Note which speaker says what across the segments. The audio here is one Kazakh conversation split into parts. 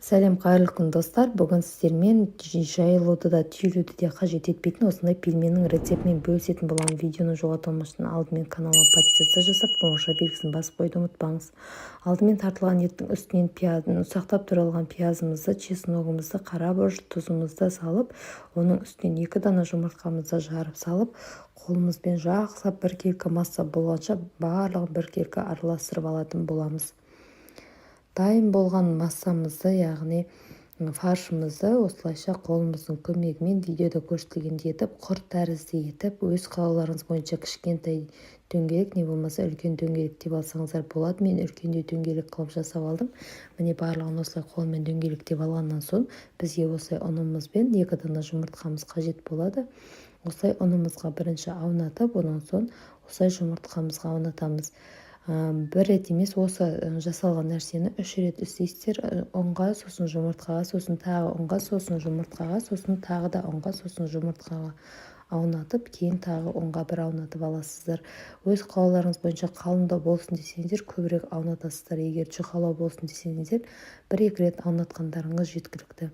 Speaker 1: Сәлем қайырлы күн достар. Бүгін сіздермен жайылуды да түйілуді де қажет етпейтін осындай пельменнің рецептімен бөлісетін боламын. Видеоны жоғалтылмастан алдымен каналыма подписация жасап, қоңырша белгісін басып қойды ұмытпаңыз. Алдымен тартылған еттің үстінен ұсақтап туралған пиязымызды, чесногымызды, қара бұрыш, тұзымызды салып, оның үстінен 2 дана жұмыртқамызды жарып салып, қолымызбен жақсылап біркелкі масса болғанша барлығын біркелкі араластырып алатын боламыз. Дайын болған массамызды, яғни фаршымызды осылайша қолымыздың көмегімен видеода көрсетілгендей етіп, құрт тәрізді етіп, өз қалауларыңыз бойынша кішкентай дөңгелек не болмаса үлкен дөңгелек деп алсаңыздар болады. Мен үлкендеу дөңгелек қылып жасап алдым. Міне барлығын осылай қолмен дөңгелек деп алғаннан соң бізге осылай ұнымызбен 2 дана жұмыртқамыз қажет болады. Осылай ұнымызға бірінші аунатып, онан соң осылай жұмыртқамызға аунатамыз. Бір рет емес, осы жасалған нәрсені 3 рет істейсіздер. Ұнға, сосын жұмыртқаға, сосын тағы ұнға, сосын жұмыртқаға, сосын тағы да ұнға, сосын жұмыртқаға аунатып, кейін тағы ұнға бір аунатып аласыздар. Өз қалауларыңыз бойынша қалыңдау болсын десеңіздер, көбірек аунатасыздар. Егер жұқалау болсын десеңіздер, 1-2 рет аунатқандарыңыз жеткілікті.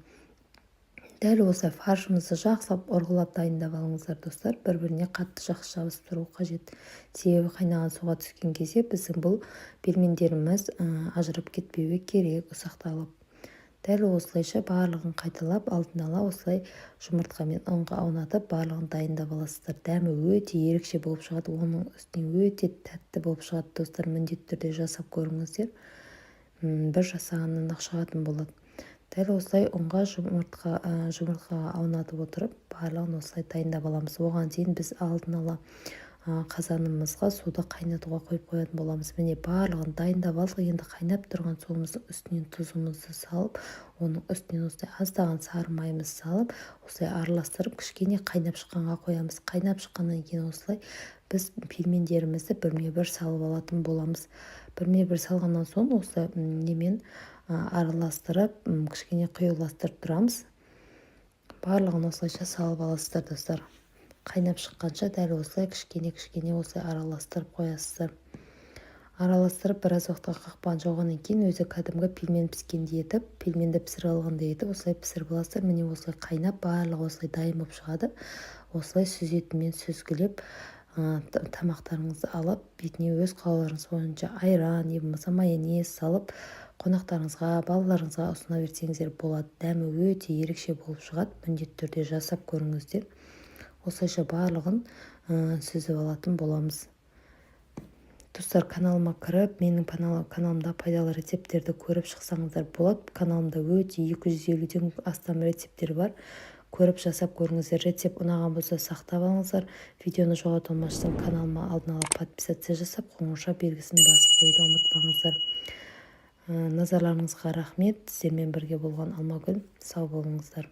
Speaker 1: Дәл осы фаршымызды жақсылап ұрғылап дайындап алыңыздар достар. Бір-біріне қатты жақсы жабысып тұру қажет. Себебі қайнаған суға түскен кезде біздің бұл пельмендеріміз ажырап кетпеуі керек, ұсақталып. Дәл осылайша барлығын қайталап, алдын ала осылай жұмыртқамен ұнға аунатып, барлығын дайындап аласыздар. Дәмі өте ерекше болып шығады, оның үстіне өте тәтті болып шығады достар. Міндетті түрде жасап көріңіздер. Бір жасағаннан-ақ шығатын болады. Дәл осылай ұнға жұмыртқаға аунатып отырып, барлығын осылай дайындап аламыз. Оған дейін біз алдын ала қазанымызға суды қайнатуға қойып қоятын боламыз. Міне барлығын дайындап алдық. Енді қайнап тұрған суымыздың үстінен тұзымызды салып, оның үстінен осылай аздаған сары майымызды салып, осылай араластырып, кішкене қайнап шыққанға қоямыз. Қайнап шыққаннан кейін осылай біз пельмендерімізді бірме-бір салып алатын боламыз. Бірме-бір салғаннан соң осы немен араластырып, кішкене құйыластырып тұрамыз. Барлығын осылайша салып аласыздар достар. Қайнап шыққанша дәл осылай кішкене осылай араластырып қоясыздар. Араластырып біраз уақытқа қақпағын жауғаннан кейін өзі кәдімгі пельмен піскендей етіп, пельменді пісіріп алғандай етіп, осылай пісіріп аласыздар. Міне осылай қайнап, барлығы осылай дайын болып шығады. Осылай сүзетімен сүзгілеп, тамақтарыңызды алып, бетіне өз қалауларыңыз бойынша айран, не болмаса майонез салып, қонақтарыңызға, балаларыңызға ұсына берсеңіздер болады. Дәмі өте ерекше болып шығады. Міндетті түрде жасап көріңіздер. Осылайша барлығын сүзіп алатын боламыз. Достар, каналыма кіріп, менің каналымда пайдалы рецепттерді көріп шықсаңыздар болады. Каналымда өте 250-ден астам рецепттер бар. Көріп жасап көріңіздер. Рецепт ұнаған болса сақтап алыңыздар. Видеоны жоғалтылмастан каналыма алдын ала подписация жасап, қоңырша белгісін басып қойды ұмытпаңыздар. Назарларыңызға рахмет. Сіздермен бірге болған Алмагүл. Сау болыңыздар.